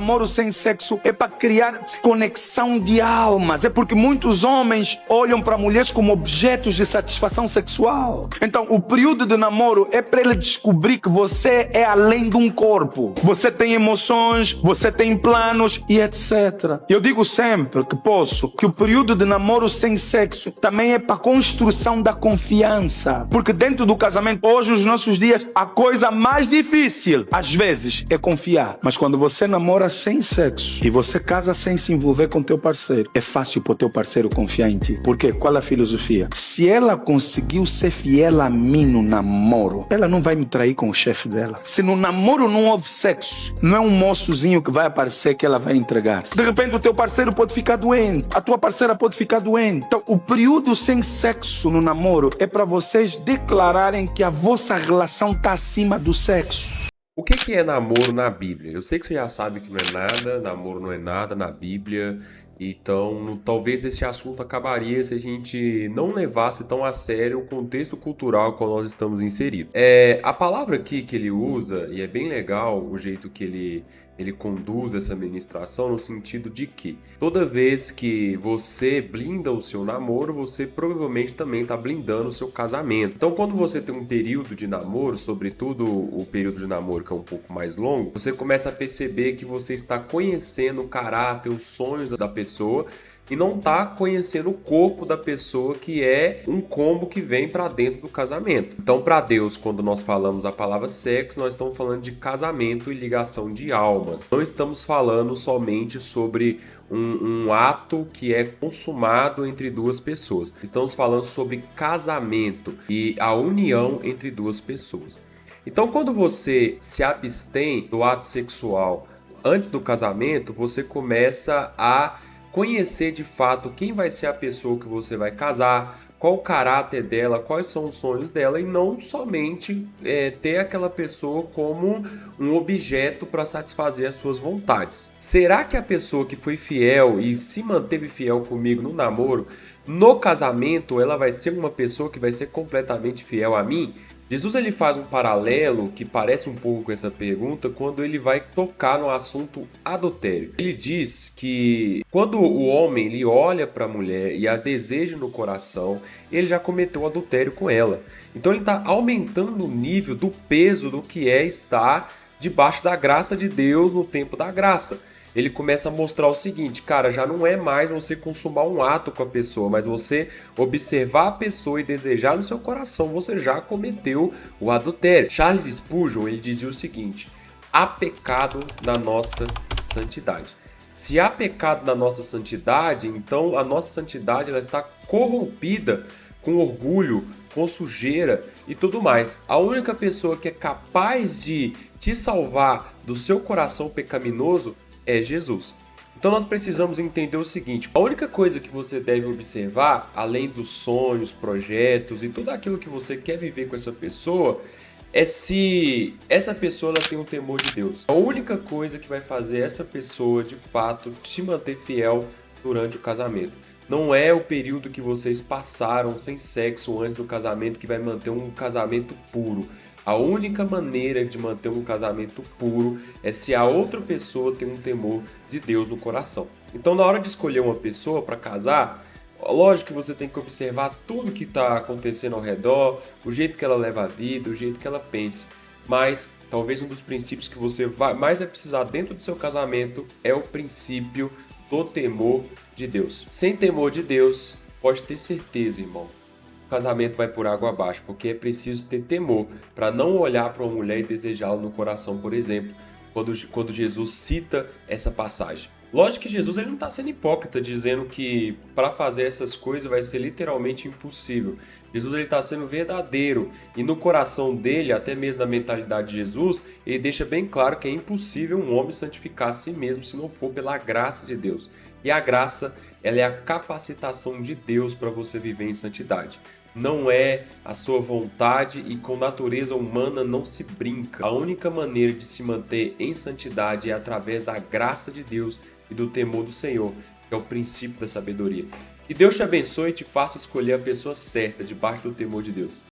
Namoro sem sexo é para criar conexão de almas. É porque muitos homens olham para mulheres como objetos de satisfação sexual. Então, o período de namoro é para ele descobrir que você é além de um corpo. Você tem emoções, você tem planos e etc. Eu digo sempre que o período de namoro sem sexo também é para construção da confiança. Porque dentro do casamento, hoje, nos nossos dias, a coisa mais difícil, às vezes, é confiar. Mas quando você namora sem sexo e você casa sem se envolver com teu parceiro, é fácil para o teu parceiro confiar em ti. Por quê? Qual é a filosofia? Se ela conseguiu ser fiel a mim no namoro, ela não vai me trair com o chefe dela. Se no namoro não houve sexo, não é um moçozinho que vai aparecer que ela vai entregar. De repente o teu parceiro pode ficar doente, a tua parceira pode ficar doente. Então o período sem sexo no namoro é para vocês declararem que a vossa relação está acima do sexo. O que é namoro na Bíblia? Eu sei que você já sabe que não é nada, namoro não é nada na Bíblia, então talvez esse assunto acabaria se a gente não levasse tão a sério o contexto cultural qual nós estamos inseridos. A palavra aqui que ele usa, e é bem legal o jeito que ele conduz essa ministração, no sentido de que toda vez que você blinda o seu namoro, você provavelmente também está blindando o seu casamento. Então, quando você tem um período de namoro, sobretudo o período de namoro que é um pouco mais longo, você começa a perceber que você está conhecendo o caráter, os sonhos da pessoa, e não está conhecendo o corpo da pessoa, que é um combo que vem para dentro do casamento. Então, para Deus, quando nós falamos a palavra sexo, nós estamos falando de casamento e ligação de almas. Não estamos falando somente sobre um ato que é consumado entre duas pessoas. Estamos falando sobre casamento e a união entre duas pessoas. Então, quando você se abstém do ato sexual antes do casamento, você começa a conhecer de fato quem vai ser a pessoa que você vai casar, qual o caráter dela, quais são os sonhos dela, e não somente ter aquela pessoa como um objeto para satisfazer as suas vontades. Será que a pessoa que foi fiel e se manteve fiel comigo no namoro, no casamento, ela vai ser uma pessoa que vai ser completamente fiel a mim? Jesus ele faz um paralelo que parece um pouco com essa pergunta quando ele vai tocar no assunto adultério. Ele diz que quando o homem ele olha para a mulher e a deseja no coração, ele já cometeu adultério com ela. Então ele está aumentando o nível do peso do que é estar debaixo da graça de Deus no tempo da graça. Ele começa a mostrar o seguinte, cara, já não é mais você consumar um ato com a pessoa, mas você observar a pessoa e desejar no seu coração, você já cometeu o adultério. Charles Spurgeon, ele dizia o seguinte: há pecado na nossa santidade. Se há pecado na nossa santidade, então a nossa santidade ela está corrompida com orgulho, com sujeira e tudo mais. A única pessoa que é capaz de te salvar do seu coração pecaminoso é Jesus. Então nós precisamos entender o seguinte: a única coisa que você deve observar, além dos sonhos, projetos e tudo aquilo que você quer viver com essa pessoa, é se essa pessoa ela tem um temor de Deus. A única coisa que vai fazer essa pessoa de fato te manter fiel durante o casamento. Não é o período que vocês passaram sem sexo antes do casamento que vai manter um casamento puro. A única maneira de manter um casamento puro é se a outra pessoa tem um temor de Deus no coração. Então, na hora de escolher uma pessoa para casar, lógico que você tem que observar tudo que está acontecendo ao redor, o jeito que ela leva a vida, o jeito que ela pensa. Mas, talvez um dos princípios que você mais vai precisar dentro do seu casamento é o princípio do temor de Deus. Sem temor de Deus, pode ter certeza, irmão, o casamento vai por água abaixo, porque é preciso ter temor para não olhar para uma mulher e desejá-la no coração, por exemplo, quando Jesus cita essa passagem. Lógico que Jesus ele não está sendo hipócrita dizendo que para fazer essas coisas vai ser literalmente impossível. Jesus está sendo verdadeiro e no coração dele, até mesmo na mentalidade de Jesus, ele deixa bem claro que é impossível um homem santificar a si mesmo se não for pela graça de Deus. E a graça ela é a capacitação de Deus para você viver em santidade. Não é a sua vontade e com natureza humana não se brinca. A única maneira de se manter em santidade é através da graça de Deus e do temor do Senhor, que é o princípio da sabedoria. Que Deus te abençoe e te faça escolher a pessoa certa debaixo do temor de Deus.